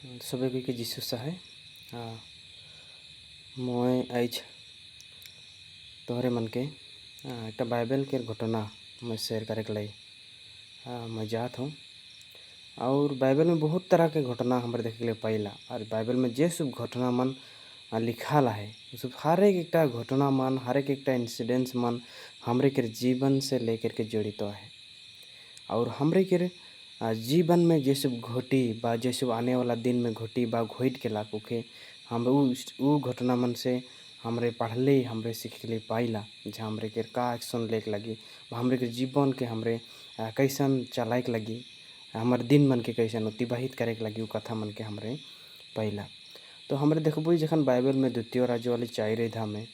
सबैको जिसु सहाय मैं आज तोहरे मन के एक बाइबल के घटना मैं शेयर करे के लगी मैं जात हूँ। और बाइबल में बहुत तरह के घटना हमारे देखे के लिए पाइला। और बाइबल में जे सब घटना मन लिखाल है सब हर एक घटना मन हर एक इंसिडेंट्स मन हमरे के जीवन से लेकर के जड़ित है। और हमरे के जीवन में जे सब घटी बा जे सब आने वाला दिन में घटी बा घोट के ला के हम उ घटना मन से हमरे पढ़ले हमरे सीखे ले पाइला जे हमरे के का एक्शन लेके लगी हमरे के जीवन के हमरे कैसन चलाए के लगी हमारे दिन मन के कैसन अतिबाहित करे के लगी कथा मन के हमरे पाइला। तो हमरे देखबो जखन बाइबल में द्वितीय राज्य वाले 4 अध्याय में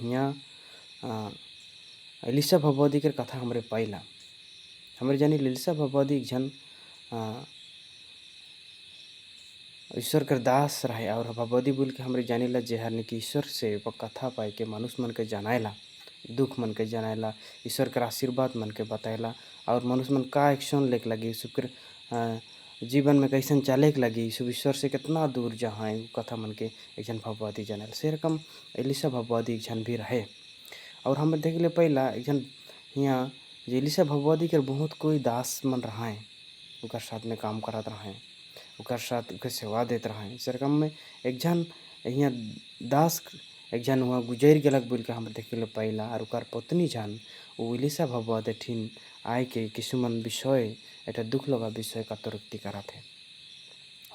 यहाँ एलिशा भगवती के कथा हमरे पाइला। हमरे जानी एलिशा भगवती एक जन ईश्वर कर दास रहे और भगवती बोल के हमरे जानेला जेहर ने कि ईश्वर से वो कथा पाए के मनुष्य मन के जनाएला दुख मन के जनाएला ईश्वर कर आशीर्वाद मन के बताएला और मनुष्य मन का एक्शन लेके लगी शुक्र जीवन में कैसन चले के लगी सब ईश्वर से कितना दूर जहाँ कथा मन के एक जन भगवती जनाएल से रकम एलिशा भगवती एक जन भी रहे। और हम देख ले पहला एक जन यहाँ एलिशा भगवती के बहुत कोई दास मन रहा उकर साथ में काम करत रहे उकर साथ उके सेवा देते रहे सरकम में एक जन यहाँ दास एक जन वहाँ गुजर गलक बोल के हम देखे ले पाइला। और उकर पत्नी जन वो एलिशा भगवती ठीन आए के किसुमन विषय एक दुख लगा विषय का तुरुक्ति करा थे।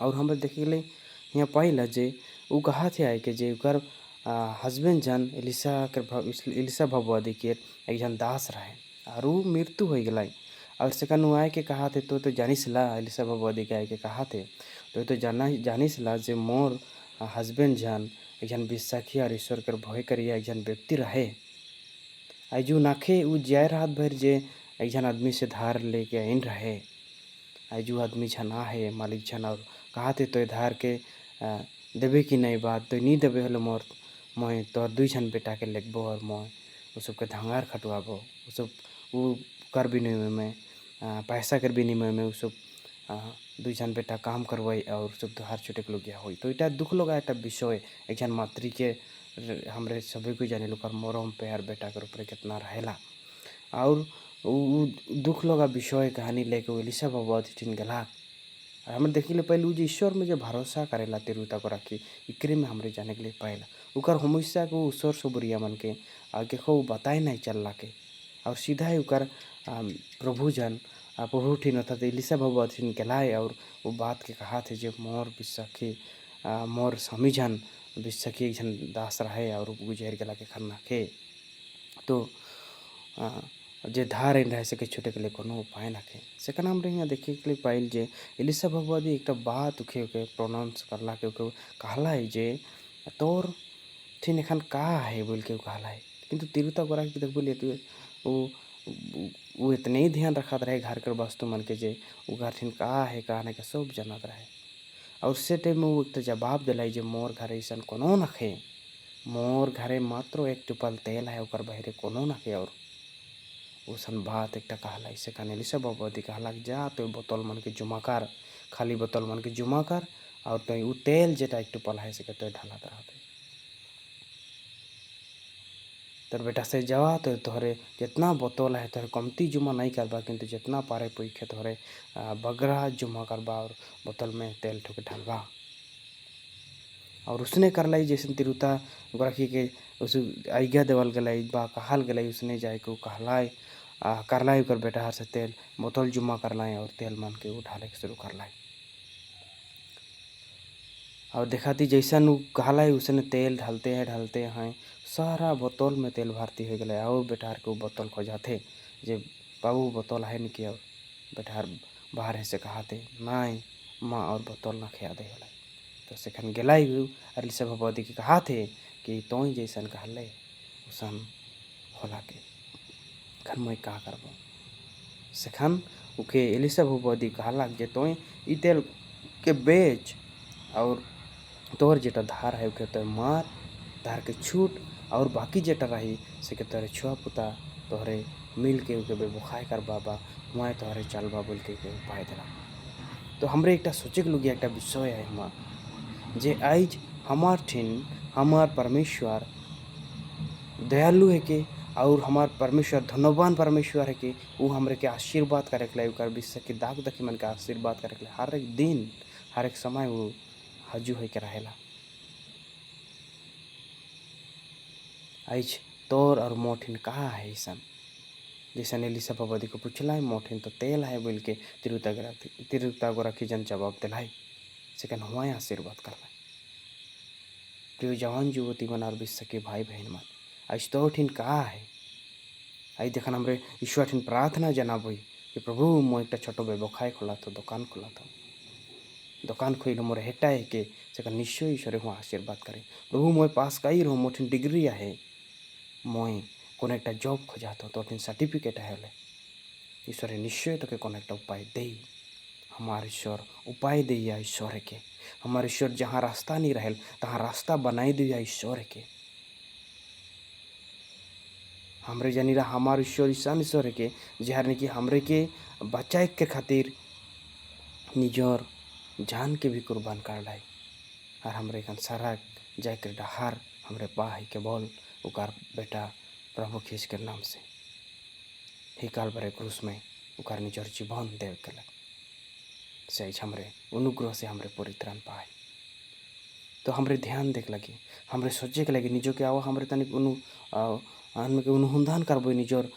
और हम देखे ले यहाँ पाइला जे वो कहा थे आए के जे उकर हस्बैंड जन एलिशा भगवती के एक जन दास रहे और वो मृत्यु हो गई। और सेकंड आए के कहा थे तो जानिस ला एलिशा भगवती के आए के कहा थे तो जानिस ला जे मोर हस्बैंड जन एक जन विश्वासी और ईश्वर कर भय करिया एक जन व्यक्ति रहे आजू नाखे वो जाए रात भर जे एक जन आदमी से धार लेके आइन रहे आजू आदमी छना है मालिक छन और कहा थे तो धार के देवे कि नहीं बात तो नहीं देवे हलो मोर मैं तोर 2 जन बेटा के लेगबो और मैं वो सबके धंगार खटवाबो वो सब वो कर विनिमय में पैसा कर विनिमय में वो सब 2 जन बेटा काम करवाई और सब तो हर छोटे लोग गया हो तो इटा दुख लगा एक विषय एक जन मातृ के हमरे सभी को जाने लोग मोरम प्यार बेटा के ऊपर कितना रहेला। और वो दुख लगा विषय कहानी लेके एलिशा भगवती ठीन गला हमें देखी ले पहले जो ईश्वर में जो भरोसा करेला तिरुता को रखी इकरे में हमरे जाने के लिए पाएला उकर हमेशा को ईश्वर सुबरिया मन के आगे को बताए नहीं चलला के और सीधा ही उकर प्रभु जन प्रभु ठीन अर्थात एलिशा भगवती ठीन गलाए और वो बात के कहा थे जो मोर विश्वासी मोर स्वामी जन विश्वासी एक जन दास रहे और गुजर गला के खन्ना के तो जे धार इन रहे सके छोटे के लिए कोनो उपाय नखे सेकंड हम यहाँ देखे के लिए पाइल जे एलिशा भगवती एक बात उखे उके प्रोनाउंस करला के उके कहला है जे तोर ठीन एखन का है बोल के कहला है किंतु तिरुता गोरा के देख बोलिए तो वो इतने ही ध्यान रखत रहे घर कर वस्तु मन के जे वो घर ठीन का है का नहीं के सब जानत रहे। और से टाइम में वो एक जवाब दिलाई जे मोर घर ऐसा कोनो नखे मोर घरे मात्र 1 टिपल तेल है उकर बहरे कोनो नखे और उसन बात एक कहला इसे कहने एलिशा भगवती कहला जा तो बोतल मन के जुमा कर खाली बोतल मन के जुमा कर और तो वो तेल जेटा 1 टिपल है से तो ढालत रहते तोर बेटा से जावा तो तोहरे जितना बोतल है तोहरे कमती जुमा नहीं करबा किंतु जितना पारे पुखे तोहरे बगरा जुमा करबा और बोतल में तेल ठोके ढालबा। और उसने करलाई जैसे तिरुता गोरखी के उस आज्ञा देवल गलाई बा कहल गलाई उसने जाए को कहलाए करलाई कर बेटा हर से तेल बोतल जुमा करलाए और तेल मान के उठाले शुरू करलाए और देखाती जैसा नु कहलाए उसने तेल ढालते हैं सारा बोतल में तेल भरती हो गए और बेटार को बोतल खो जाते जे बाबू बोतल है नहीं और बेटार बाहर है से कहते नाई माँ और बोतल ना खिया दे गलाई तो सेखन गलाई एलिशा भगवती के कहा थे कि तो जैसन कहले उसन होला के खन मैं का करबो सेखन उके एलिशा भगवती कहला जे तो ई तेल के बेच और तोहर जेटा धार है उके तो मार धार के छूट और बाकी जेटा रही से के तोहरे छुआ पुता तोहरे मिल के उके बेबुखाय कर बाबा मैं तोहरे चलबा बोल के उपाय दिला। तो हमरे एक सोचे के लोग एक विषय है हमार जे आज हमार ठिन हमार परमेश्वर दयालु है के और हमार परमेश्वर धनवान परमेश्वर है कि वो हमरे के आशीर्वाद करे के लिए विश्व के दाग दखी मन के आशीर्वाद करे के लिए हर एक दिन हर एक समय वो हजू है के रहेला। आज तोर और मोठिन कहा है ऐसा जैसा एलिसा बाबदी को पूछला है मोठिन तो तेल है बोल के तिरुता को रखी जन जवाब दिलाई सेकंड हुआ आशीर्वाद करना। प्रिय जवान युवती मन और विश्व के भाई बहन मन आज तो ठिन कहा है आज देखन हमरे ईश्वर ठिन प्रार्थना जनाबो कि प्रभु मो एक छोटो व्यवसाय खोला तो दुकान खोल मोर हेटा है के सेकंड निश्चय ईश्वर हुआ आशीर्वाद करे। प्रभु मोय पास कई रो मोठिन डिग्री है मोय कोन एक जॉब खोजा तो ठिन सर्टिफिकेट है ईश्वर निश्चय तो के कोन एक उपाय दे हमार ईश्वर उपाय दिया ईश्वर के हमार ईश्वर जहाँ रास्ता नहीं रहल तहाँ रास्ता बनाई दिया ईश्वर के हमरे जानी रहा हमार ईश्वर ईश्वर के जहाँ ने कि हमरे के बचाए के खातिर निजर जान के भी कुर्बान कर लाई और हमरे कन सारा जाए के डहार हमरे पा है के बोल उकार बेटा प्रभु खींच के नाम से ही काल भरे क्रूस में उकार निजर जीवन देव के लग से हमरे अनुग्रह से हमरे परित्राण पाए। तो हमरे ध्यान देख लगे हमरे सोचे के लगे निजो के आओ हमरे तनिक अनुसंधान करबो निजर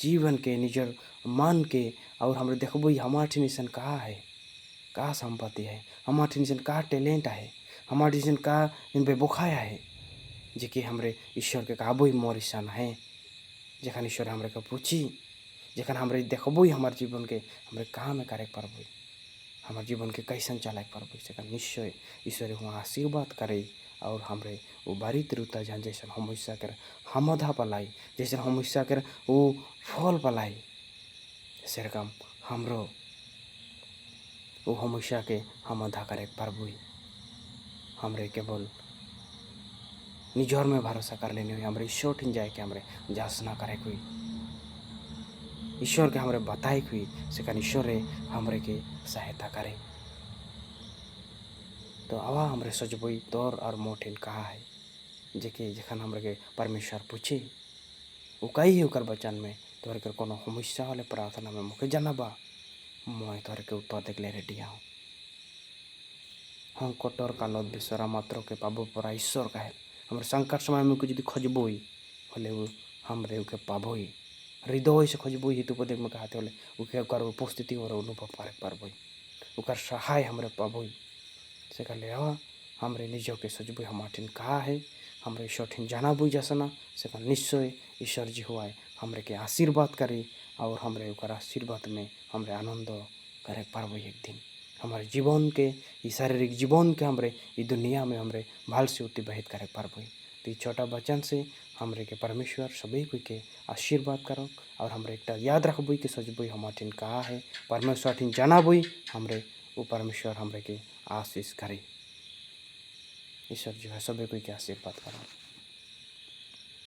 जीवन के निजर मन के और हमरे देखबो हमार ठिन ऐसा कहा है का संपत्ति है हमार ठिन ऐसा का टैलेंट है हमार ठिन का बेबोखाया है जे कि हमरे ईश्वर के कहबो मोर ईशान है जखन ईश्वर हमरे के पूछी जखन हमरे देखबो हमार जीवन के हमरे कहाँ में करे पारबो हमार जीवन के कैसन चलाए पारबो सेकन निश्चय ईश्वर हुआ आशीर्वाद करे और हमरे वो बारी तिरुता जहाँ जैसन हमेशा कर हमधा पलाई जैसे हमेशा कर वो फल पलाई से रकम हमरो वो हमेशा के हमधा करे पारबो हमरे केवल निजोर में भरोसा कर लेने हुई हमरे ईश्वर ठिन जाए के हमरे जासना करे कोई ईश्वर के हमरे बताए हुई सेकन ईश्वर हमरे के सहायता करे। तो आवा हमरे सोचबोई तोर और मोठिन कहा है जेके जखन हमरे के परमेश्वर पूछे वो कही है उकर बचन में तोहरे के कोनो समस्या वाले प्रार्थना में मुखे जानबा मैं तोहरे के उत्तर देख ले रेडी हूँ हम कठोर कालत विश्वरा मात्र के पाबो पर ईश्वर कहे हमरे संकट समय में कुछ यदि खोजबोई होले वो हमरे उके पाबोई हृदय से खोजबोई हेतु पदे में कहते होले उके ओकर उपस्थिति और अनुभव पारे पारबोई ओकर सहाय हमरे पाबोई से कहले हमरे निजो के सोचबोई हमार ठिन कहा है हमरे ईश्वर ठिन जानाबोई जसना से निश्चय ईश्वर जी हुआ हमरे के आशीर्वाद करे और हमरे ओकर आशीर्वाद में हमरे आनंद करे पारबोई एक दिन हमारे जीवन के शारीरिक जीवन के हमरे इस दुनिया में हमरे भाल से अतिबाहित करे पारबोई। तो छोटा बचन से हमरे के परमेश्वर सभी कोई के आशीर्वाद करो और हमरे एक याद रखबोई कि सोचबोई हमार ठिन कहा है परमेश्वर ठिन जानाबोई हमरे वो परमेश्वर हमरे के आशीष करे ईश्वर जो है सभी कोई के आशीर्वाद करो।